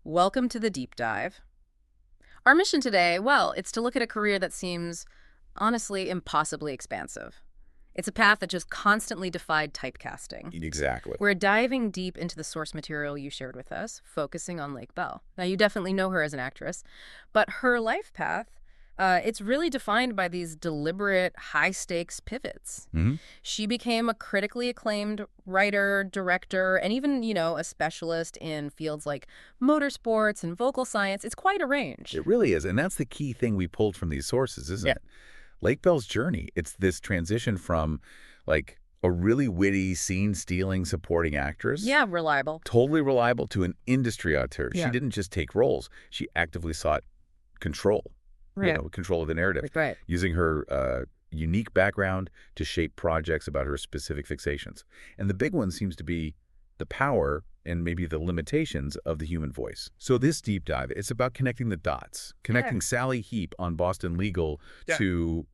Welcome to the deep dive. Our mission today, well, it's to look at a career that seems, honestly, impossibly expansive. It's a path that just constantly defied typecasting. Exactly. We're diving deep into the source material you shared with us, focusing on Lake Bell. Now, you definitely know her as an actress, but her life path, it's really defined by these deliberate, high-stakes pivots. hmm She became a critically acclaimed writer, director, and even, a specialist in fields like motorsports and vocal science. It's quite a range. It really is. And that's the key thing we pulled from these sources, isn't it? Lake Bell's journey. It's this transition from like a really witty, scene-stealing supporting actress. Yeah, reliable. Totally reliable to an industry auteur. Yeah. She didn't just take roles. She actively sought control, Right. control of the narrative, Right. using her unique background to shape projects about her specific fixations. And the big one seems to be the power and maybe the limitations of the human voice. So this deep dive, it's about connecting the dots, connecting Sally Heap on Boston Legal to,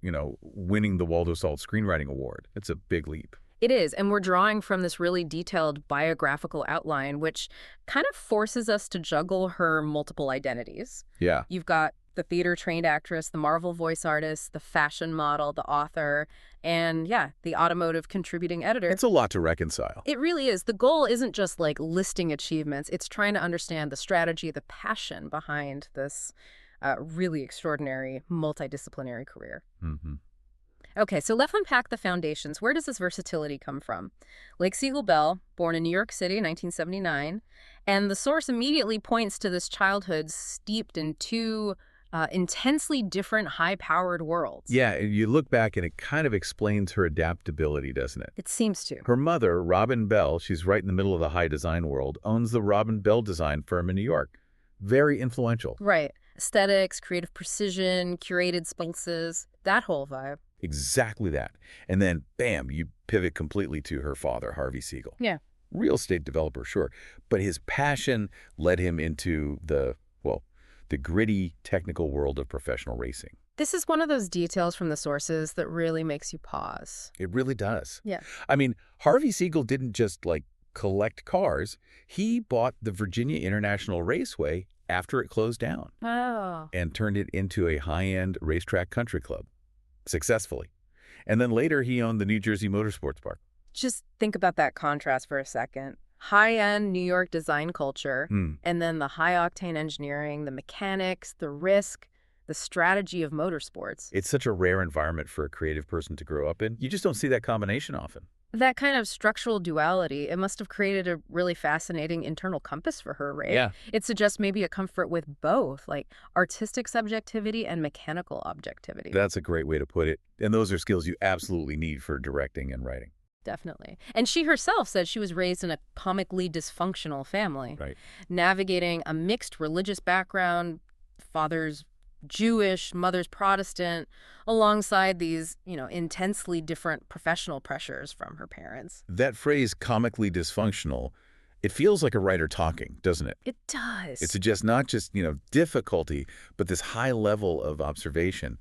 winning the Waldo Salt Screenwriting Award. It's a big leap. It is, and we're drawing from this really detailed biographical outline, which kind of forces us to juggle her multiple identities. Yeah. You've got the theater-trained actress, the Marvel voice artist, the fashion model, the author, and, the automotive contributing editor. It's a lot to reconcile. It really is. The goal isn't just like listing achievements. It's trying to understand the strategy, the passion behind this really extraordinary multidisciplinary career. Mm-hmm. Okay, so let's unpack the foundations. Where does this versatility come from? Lake Siegel Bell, born in New York City in 1979, and the source immediately points to this childhood steeped in two intensely different, high-powered worlds. Yeah, and you look back and it kind of explains her adaptability, doesn't it? It seems to. Her mother, Robin Bell, she's right in the middle of the high design world, owns the Robin Bell design firm in New York. Very influential. Right. Aesthetics, creative precision, curated spaces, that whole vibe. Exactly that. And then, bam, you pivot completely to her father, Harvey Siegel. Yeah. Real estate developer, sure. But his passion led him into the gritty technical world of professional racing. This is one of those details from the sources that really makes you pause. It really does. Yeah. I mean, Harvey Siegel didn't just, collect cars. He bought the Virginia International Raceway after it closed down Oh. and turned it into a high-end racetrack country club, successfully. And then later, he owned the New Jersey Motorsports Park. Just think about that contrast for a second. High-end New York design culture, and then the high-octane engineering, the mechanics, the risk, the strategy of motorsports. It's such a rare environment for a creative person to grow up in. You just don't see that combination often. That kind of structural duality, it must have created a really fascinating internal compass for her, right? Yeah. It suggests maybe a comfort with both, like artistic subjectivity and mechanical objectivity. That's a great way to put it. And those are skills you absolutely need for directing and writing. Definitely. And she herself said she was raised in a comically dysfunctional family. Right. Navigating a mixed religious background, father's Jewish, mother's Protestant, alongside these, intensely different professional pressures from her parents. That phrase, comically dysfunctional, it feels like a writer talking, doesn't it? It does. It suggests not just, difficulty, but this high level of observation,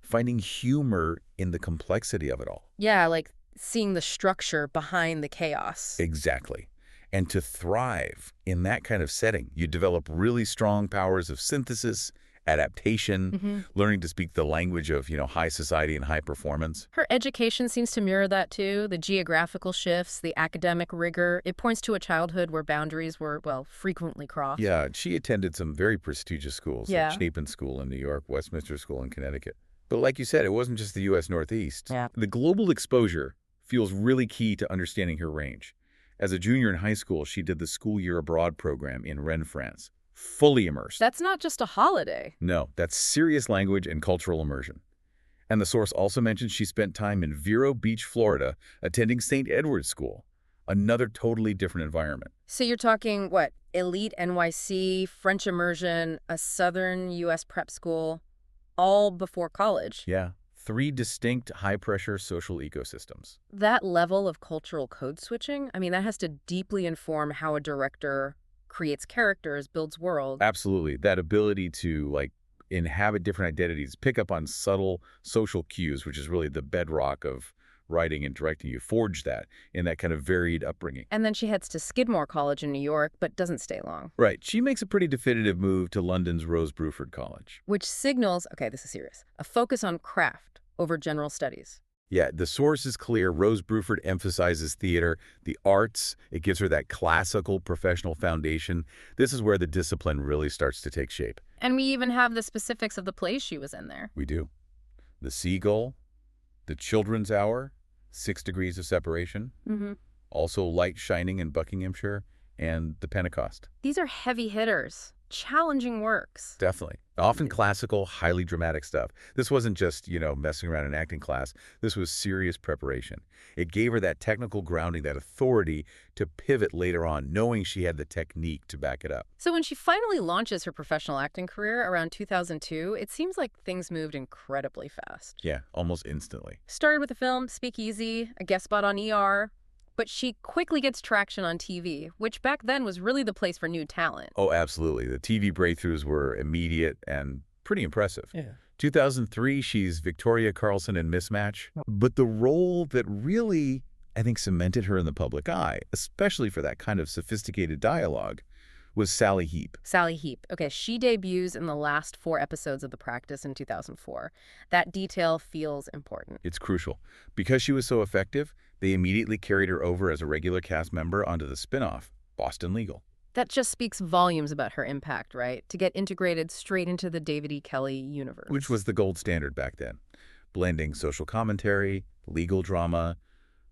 finding humor in the complexity of it all. Yeah, like seeing the structure behind the chaos. Exactly. And to thrive in that kind of setting, you develop really strong powers of synthesis, adaptation, learning to speak the language of, high society and high performance. Her education seems to mirror that too, the geographical shifts, the academic rigor. It points to a childhood where boundaries were, frequently crossed. Yeah, she attended some very prestigious schools, Yeah. like Chapin School in New York, Westminster School in Connecticut. But like you said, it wasn't just the U.S. Northeast. Yeah. The global exposure feels really key to understanding her range. As a junior in high school, she did the School Year Abroad program in Rennes, France. Fully immersed. That's not just a holiday. No, that's serious language and cultural immersion. And the source also mentions she spent time in Vero Beach, Florida, attending St. Edward's School, another totally different environment. So you're talking, elite NYC, French immersion, a Southern U.S. prep school, all before college. Yeah, 3 distinct high-pressure social ecosystems. That level of cultural code switching, that has to deeply inform how a director creates characters, builds worlds. Absolutely. That ability to, inhabit different identities, pick up on subtle social cues, which is really the bedrock of writing and directing. You forge that in that kind of varied upbringing. And then she heads to Skidmore College in New York, but doesn't stay long. Right. She makes a pretty definitive move to London's Rose Bruford College. Which signals, okay, this is serious, a focus on craft over general studies. Yeah, the source is clear. Rose Bruford emphasizes theater, the arts. It gives her that classical professional foundation. This is where the discipline really starts to take shape. And we even have the specifics of the plays she was in there. We do. The Seagull, The Children's Hour, 6 Degrees of Separation, also Light Shining in Buckinghamshire, and The Pentecost. These are heavy hitters, challenging works. Definitely. Often classical, highly dramatic stuff. This wasn't just, messing around in acting class. This was serious preparation. It gave her that technical grounding, that authority to pivot later on, knowing she had the technique to back it up. So when she finally launches her professional acting career around 2002, it seems like things moved incredibly fast. Yeah, almost instantly. Started with the film Speakeasy, a guest spot on ER, but she quickly gets traction on TV, which back then was really the place for new talent. Oh, absolutely. The TV breakthroughs were immediate and pretty impressive. Yeah. 2003, she's Victoria Carlson in Mismatch. But the role that really, I think, cemented her in the public eye, especially for that kind of sophisticated dialogue, was Sally Heap. Sally Heap. Okay, she debuts in the last 4 episodes of The Practice in 2004. That detail feels important. It's crucial. Because she was so effective, they immediately carried her over as a regular cast member onto the spin-off, Boston Legal. That just speaks volumes about her impact, right? To get integrated straight into the David E. Kelley universe. Which was the gold standard back then. Blending social commentary, legal drama,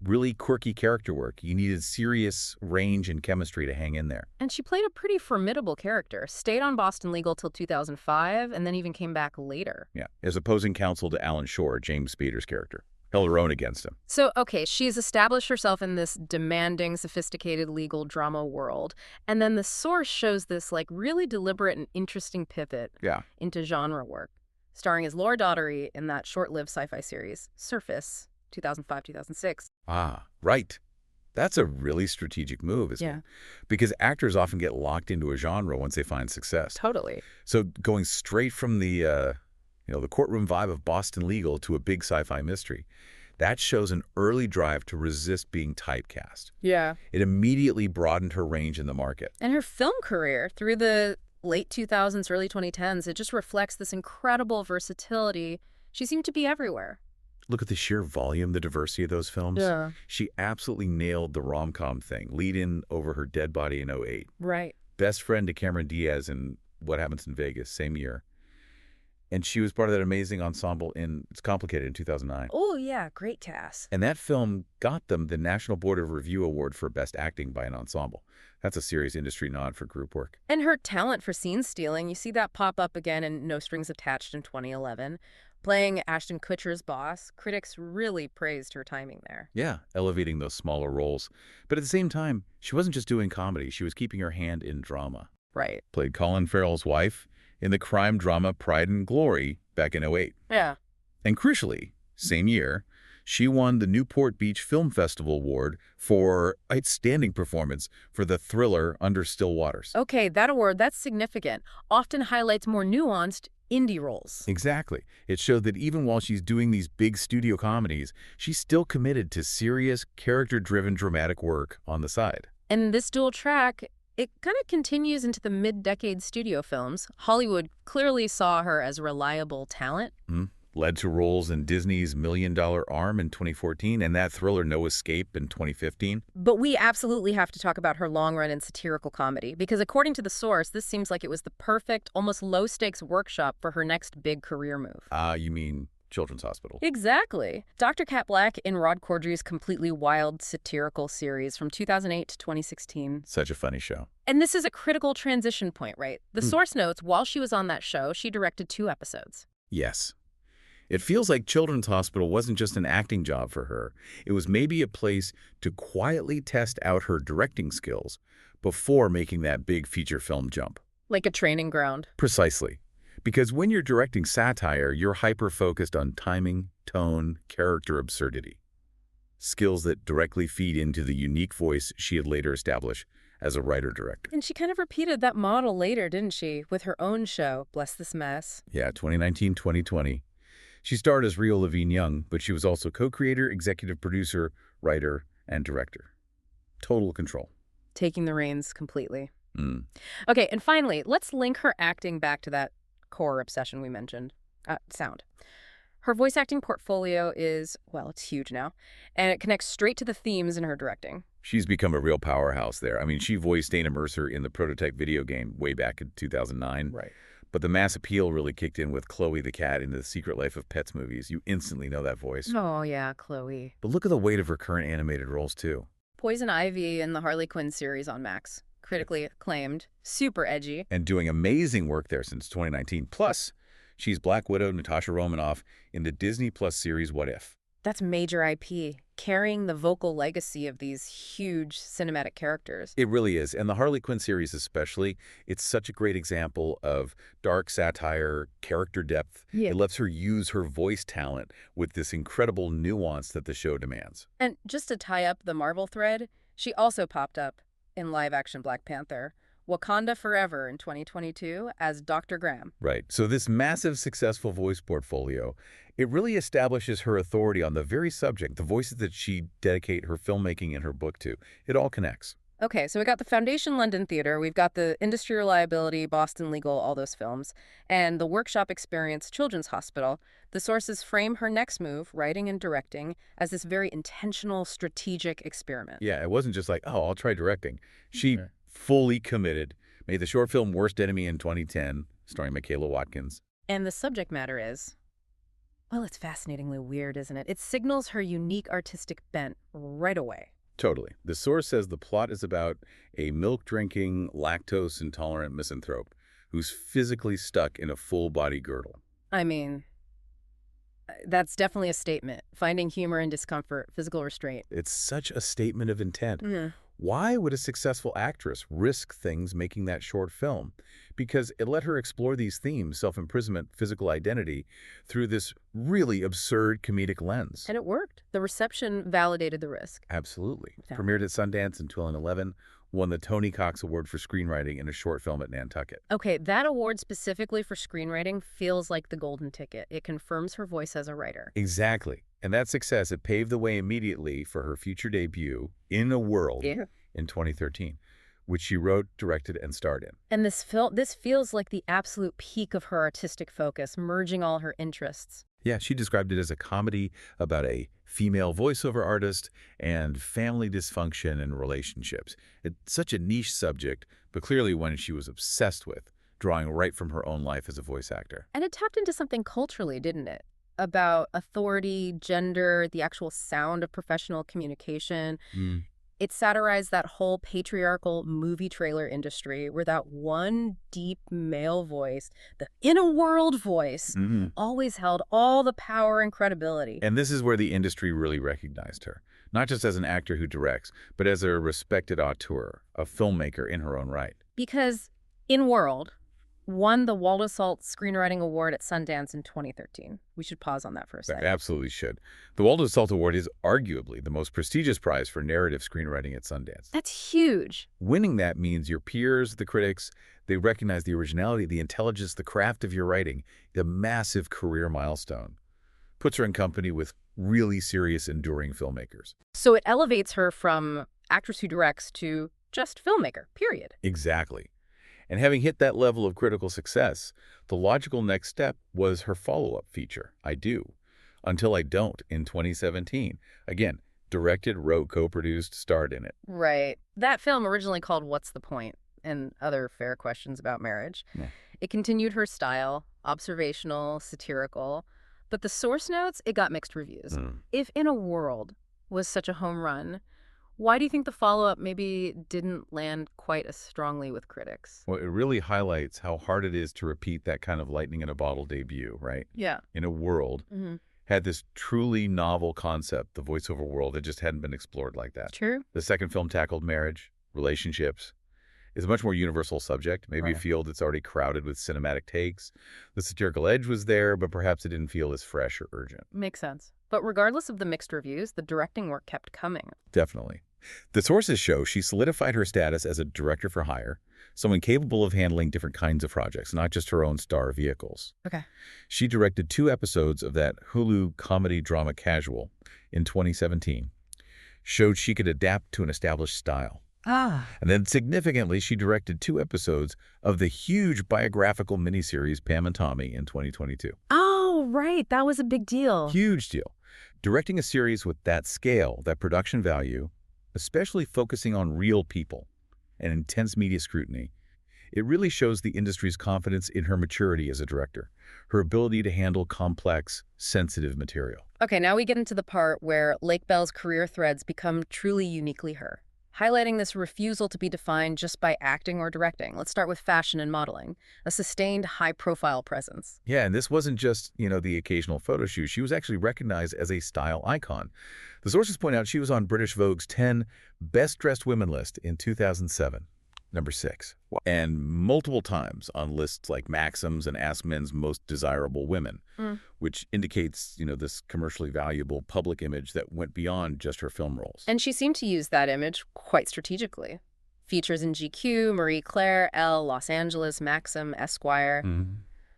really quirky character work. You needed serious range and chemistry to hang in there. And she played a pretty formidable character. Stayed on Boston Legal till 2005, and then even came back later. Yeah, as opposing counsel to Alan Shore, James Spader's character. Held her own against him. So, okay, she's established herself in this demanding, sophisticated legal drama world. And then the source shows this, really deliberate and interesting pivot into genre work. Starring as Laura Daugherty in that short-lived sci-fi series, Surface, 2005-2006. Ah, right. That's a really strategic move, isn't it? Because actors often get locked into a genre once they find success. Totally. So going straight from the courtroom vibe of Boston Legal to a big sci-fi mystery, that shows an early drive to resist being typecast. Yeah. It immediately broadened her range in the market. And her film career through the late 2000s, early 2010s, it just reflects this incredible versatility. She seemed to be everywhere. Look at the sheer volume, the diversity of those films. Yeah. She absolutely nailed the rom-com thing, lead-in over her dead body in '08. Right. Best friend to Cameron Diaz in What Happens in Vegas, same year. And she was part of that amazing ensemble in It's Complicated in 2009. Oh, yeah, great cast. And that film got them the National Board of Review Award for Best Acting by an Ensemble. That's a serious industry nod for group work. And her talent for scene stealing, you see that pop up again in No Strings Attached in 2011. Playing Ashton Kutcher's boss, critics really praised her timing there. Yeah, elevating those smaller roles. But at the same time, she wasn't just doing comedy. She was keeping her hand in drama. Right. Played Colin Farrell's wife in the crime drama Pride and Glory back in '08. Yeah. And crucially, same year, she won the Newport Beach Film Festival Award for outstanding performance for the thriller Under Still Waters. Okay, that award, that's significant. Often highlights more nuanced indie roles. Exactly. It showed that even while she's doing these big studio comedies, she's still committed to serious, character-driven dramatic work on the side. And this dual track, it kind of continues into the mid-decade studio films. Hollywood clearly saw her as reliable talent. Led to roles in Disney's $1 Million Arm in 2014 and that thriller No Escape in 2015. But we absolutely have to talk about her long run in satirical comedy, because according to the source, this seems like it was the perfect, almost low-stakes workshop for her next big career move. You mean Children's Hospital? Exactly. Dr. Cat Black in Rod Corddry's completely wild satirical series from 2008 to 2016. Such a funny show. And this is a critical transition point, right? The source notes, while she was on that show, she directed 2 episodes. Yes. It feels like Children's Hospital wasn't just an acting job for her. It was maybe a place to quietly test out her directing skills before making that big feature film jump. Like a training ground. Precisely. Because when you're directing satire, you're hyper-focused on timing, tone, character absurdity. Skills that directly feed into the unique voice she had later established as a writer-director. And she kind of repeated that model later, didn't she? With her own show, Bless This Mess. Yeah, 2019-2020. She starred as Rio Levine Young, but she was also co-creator, executive producer, writer, and director. Total control. Taking the reins completely. Mm. Okay, and finally, let's link her acting back to that core obsession we mentioned, sound. Her voice acting portfolio is, well, it's huge now, and it connects straight to the themes in her directing. She's become a real powerhouse there. I mean, she voiced Dana Mercer in the prototype video game way back in 2009. Right. But the mass appeal really kicked in with Chloe the cat in the Secret Life of Pets movies. You instantly know that voice. Oh, yeah, Chloe. But look at the weight of her current animated roles, too. Poison Ivy in the Harley Quinn series on Max. Critically acclaimed, super edgy. And doing amazing work there since 2019. Plus, she's Black Widow Natasha Romanoff in the Disney Plus series What If? That's major IP, carrying the vocal legacy of these huge cinematic characters. It really is. And the Harley Quinn series especially, it's such a great example of dark satire, character depth. Yeah. It lets her use her voice talent with this incredible nuance that the show demands. And just to tie up the Marvel thread, she also popped up in live-action Black Panther, Wakanda Forever in 2022 as Dr. Graham. Right. So this massive successful voice portfolio, it really establishes her authority on the very subject, the voices that she dedicate her filmmaking and her book to. It all connects. Okay, so we got the Foundation London Theatre, we've got the Industry Reliability, Boston Legal, all those films, and the Workshop Experience Children's Hospital. The sources frame her next move, writing and directing, as this very intentional, strategic experiment. Yeah, it wasn't just like, oh, I'll try directing. She fully committed, made the short film Worst Enemy in 2010, starring Michaela Watkins. And the subject matter is, well, it's fascinatingly weird, isn't it? It signals her unique artistic bent right away. Totally. The source says the plot is about a milk-drinking, lactose-intolerant misanthrope who's physically stuck in a full-body girdle. I mean, that's definitely a statement. Finding humor in discomfort, physical restraint. It's such a statement of intent. Mm. Why would a successful actress risk things making that short film? Because it let her explore these themes, self-imprisonment, physical identity, through this really absurd comedic lens. And it worked. The reception validated the risk. Absolutely. Yeah. Premiered at Sundance in 2011, won the Tony Cox Award for Screenwriting in a short film at Nantucket. Okay, that award specifically for screenwriting feels like the golden ticket. It confirms her voice as a writer. Exactly. And that success, it paved the way immediately for her feature debut, In a World, in 2013, which she wrote, directed, and starred in. And this feels like the absolute peak of her artistic focus, merging all her interests. Yeah, she described it as a comedy about a female voiceover artist and family dysfunction and relationships. It's such a niche subject, but clearly one she was obsessed with, drawing right from her own life as a voice actor. And it tapped into something culturally, didn't it? About authority, gender, the actual sound of professional communication. It satirized that whole patriarchal movie trailer industry where that one deep male voice, the in-a-world voice, always held all the power and credibility. And this is where the industry really recognized her, not just as an actor who directs, but as a respected auteur, a filmmaker in her own right. Because In World won the Waldo Salt Screenwriting Award at Sundance in 2013. We should pause on that for a second. Absolutely should. The Waldo Salt Award is arguably the most prestigious prize for narrative screenwriting at Sundance. That's huge. Winning that means your peers, the critics, they recognize the originality, the intelligence, the craft of your writing, the massive career milestone. Puts her in company with really serious, enduring filmmakers. So it elevates her from actress who directs to just filmmaker, period. Exactly. And having hit that level of critical success, the logical next step was her follow-up feature, I Do, Until I Don't, in 2017. Again, directed, wrote, co-produced, starred in it. Right. That film, originally called What's the Point? And Other Fair Questions About Marriage. Yeah. It continued her style, observational, satirical. But the source notes, it got mixed reviews. If In a World was such a home run, why do you think the follow-up maybe didn't land quite as strongly with critics? Well, it really highlights how hard it is to repeat that kind of lightning-in-a-bottle debut, right? Yeah. In a World, had this truly novel concept, the voiceover world, that just hadn't been explored like that. True. The second film tackled marriage, relationships. It's a much more universal subject, maybe a field that's already crowded with cinematic takes. The satirical edge was there, but perhaps it didn't feel as fresh or urgent. Makes sense. But regardless of the mixed reviews, the directing work kept coming. Definitely. The sources show she solidified her status as a director for hire, someone capable of handling different kinds of projects, not just her own star vehicles. Okay. She directed 2 episodes of that Hulu comedy drama Casual in 2017, showed she could adapt to an established style. Ah. And then significantly, she directed 2 episodes of the huge biographical miniseries Pam and Tommy in 2022. Oh, right. That was a big deal. Huge deal. Directing a series with that scale, that production value, especially focusing on real people and intense media scrutiny, it really shows the industry's confidence in her maturity as a director, her ability to handle complex, sensitive material. Okay, now we get into the part where Lake Bell's career threads become truly uniquely her, highlighting this refusal to be defined just by acting or directing. Let's start with fashion and modeling, a sustained high-profile presence. Yeah, and this wasn't just, the occasional photo shoot. She was actually recognized as a style icon. The sources point out she was on British Vogue's 10 Best-Dressed Women list in 2007, number 6, and multiple times on lists like Maxim's and Ask Men's Most Desirable Women, which indicates, this commercially valuable public image that went beyond just her film roles. And she seemed to use that image quite strategically. Features in GQ, Marie Claire, Elle, Los Angeles, Maxim, Esquire.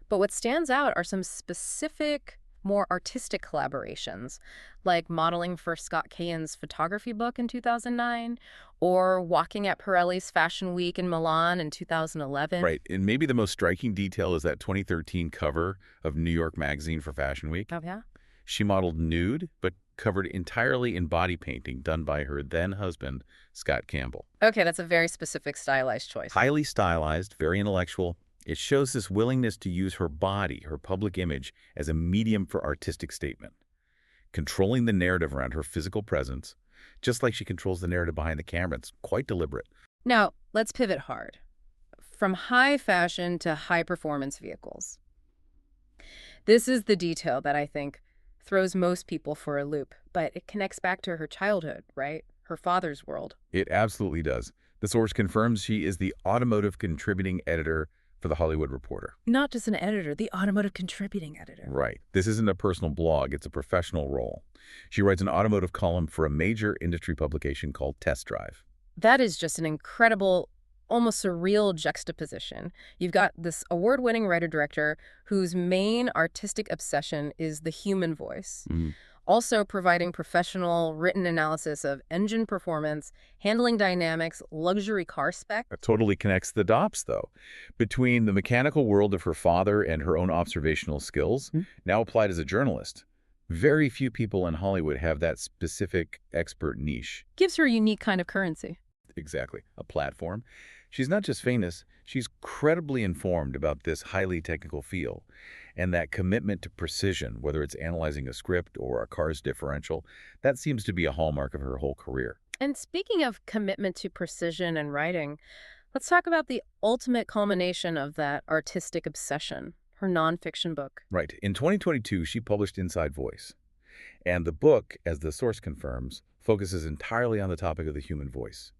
But what stands out are some specific, more artistic collaborations, like modeling for Scott Campbell's photography book in 2009, or walking at Pirelli's Fashion Week in Milan in 2011. Right, and maybe the most striking detail is that 2013 cover of New York Magazine for Fashion Week. Oh, yeah? She modeled nude, but covered entirely in body painting done by her then-husband, Scott Campbell. Okay, that's a very specific stylized choice. Highly stylized, very intellectual. It shows this willingness to use her body, her public image, as a medium for artistic statement, controlling the narrative around her physical presence, just like she controls the narrative behind the camera. It's quite deliberate. Now, let's pivot hard. From high fashion to high-performance vehicles. This is the detail that I think throws most people for a loop, but it connects back to her childhood, right? Her father's world. It absolutely does. The source confirms she is the automotive contributing editor for The Hollywood Reporter. Not just an editor, the automotive contributing editor. Right. This isn't a personal blog, it's a professional role. She writes an automotive column for a major industry publication called Test Drive. That is just an incredible, almost surreal juxtaposition. You've got this award-winning writer-director whose main artistic obsession is the human voice. Also providing professional written analysis of engine performance, handling dynamics, luxury car spec. It totally connects the dots, though, between the mechanical world of her father and her own observational skills, now applied as a journalist. Very few people in Hollywood have that specific expert niche. Gives her a unique kind of currency. Exactly. A platform. She's not just famous, she's credibly informed about this highly technical field. And that commitment to precision, whether it's analyzing a script or a car's differential, that seems to be a hallmark of her whole career. And speaking of commitment to precision and writing, let's talk about the ultimate culmination of that artistic obsession, her nonfiction book. Right. In 2022, she published Inside Voice. And the book, as the source confirms, focuses entirely on the topic of the human voice.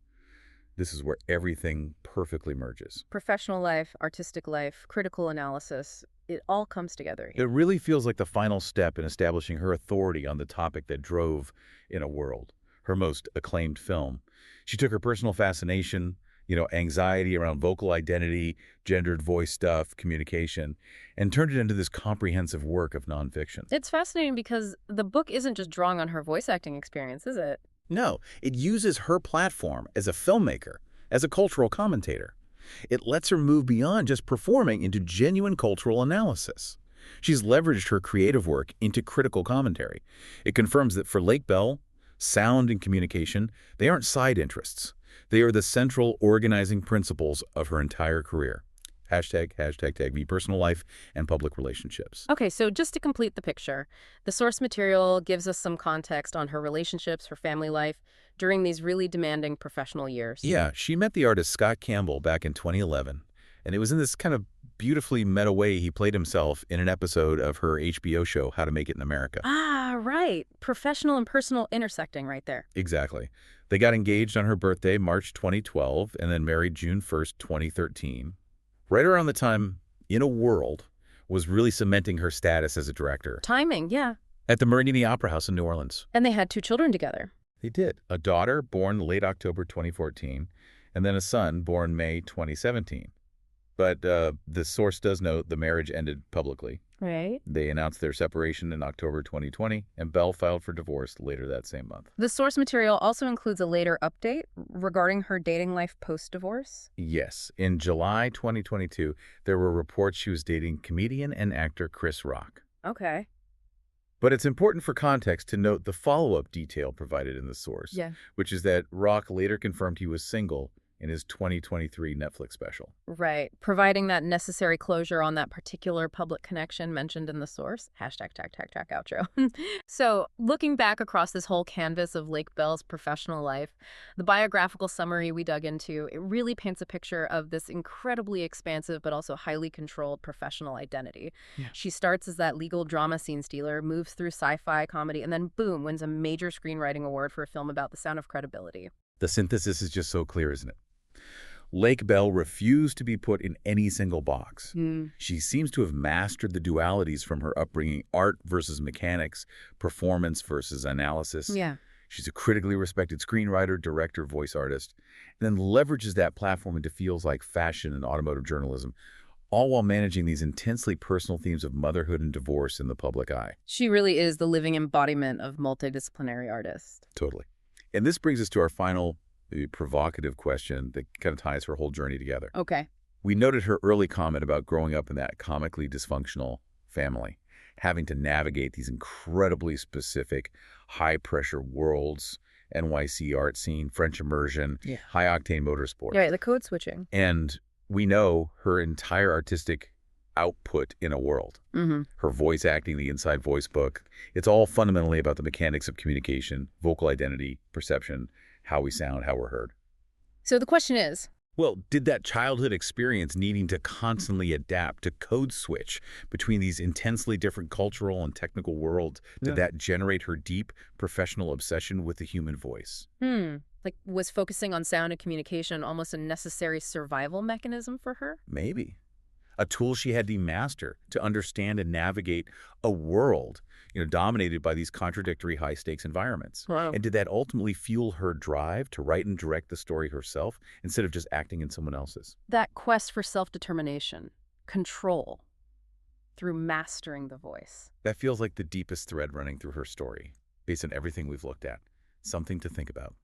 This is where everything perfectly merges. Professional life, artistic life, critical analysis, it all comes together here. It really feels like the final step in establishing her authority on the topic that drove In a World, her most acclaimed film. She took her personal fascination, anxiety around vocal identity, gendered voice stuff, communication, and turned it into this comprehensive work of nonfiction. It's fascinating because the book isn't just drawing on her voice acting experience, is it? No, it uses her platform as a filmmaker, as a cultural commentator. It lets her move beyond just performing into genuine cultural analysis. She's leveraged her creative work into critical commentary. It confirms that for Lake Bell, sound and communication, they aren't side interests. They are the central organizing principles of her entire career. Hashtag me personal life and public relationships. Okay, so just to complete the picture, the source material gives us some context on her relationships, her family life, during these really demanding professional years. Yeah, she met the artist Scott Campbell back in 2011, and it was in this kind of beautifully meta way he played himself in an episode of her HBO show, How to Make It in America. Ah, right. Professional and personal intersecting right there. Exactly. They got engaged on her birthday, March 2012, and then married June 1st, 2013. Right around the time In a World was really cementing her status as a director. Timing, yeah. At the Meridian Opera House in New Orleans. And they had 2 children together. They did. A daughter born late October 2014, and then a son born May 2017. But the source does note the marriage ended publicly. Right. They announced their separation in October 2020, and Bell filed for divorce later that same month. The source material also includes a later update regarding her dating life post-divorce. Yes. In July 2022, there were reports she was dating comedian and actor Chris Rock. Okay. But it's important for context to note the follow-up detail provided in the source, Yeah. which is that Rock later confirmed he was single in his 2023 Netflix special. Right. Providing that necessary closure on that particular public connection mentioned in the source. Hashtag tag tag tag outro. So looking back across this whole canvas of Lake Bell's professional life, the biographical summary we dug into, it really paints a picture of this incredibly expansive but also highly controlled professional identity. Yeah. She starts as that legal drama scene stealer, moves through sci-fi comedy, and then boom, wins a major screenwriting award for a film about the sound of credibility. The synthesis is just so clear, isn't it? Lake Bell refused to be put in any single box. She seems to have mastered the dualities from her upbringing: art versus mechanics, performance versus analysis. Yeah. She's a critically respected screenwriter, director, voice artist, and then leverages that platform into fields like fashion and automotive journalism, all while managing these intensely personal themes of motherhood and divorce in the public eye. She really is the living embodiment of multidisciplinary artist. Totally. And this brings us to our final provocative question that kind of ties her whole journey together. Okay. We noted her early comment about growing up in that comically dysfunctional family, having to navigate these incredibly specific, high-pressure worlds, NYC art scene, French immersion, high-octane motorsport. Right, the code switching. And we know her entire artistic output in a world. Her voice acting, the inside voice book, it's all fundamentally about the mechanics of communication, vocal identity, perception, how we sound, how we're heard. So the question is, Well, did that childhood experience needing to constantly adapt, to code switch between these intensely different cultural and technical worlds, did that generate her deep professional obsession with the human voice? like, was focusing on sound and communication almost a necessary survival mechanism for her? Maybe. A tool she had to master to understand and navigate a world, dominated by these contradictory high-stakes environments. Wow. And did that ultimately fuel her drive to write and direct the story herself instead of just acting in someone else's? That quest for self-determination, control, through mastering the voice. That feels like the deepest thread running through her story, based on everything we've looked at. Something to think about.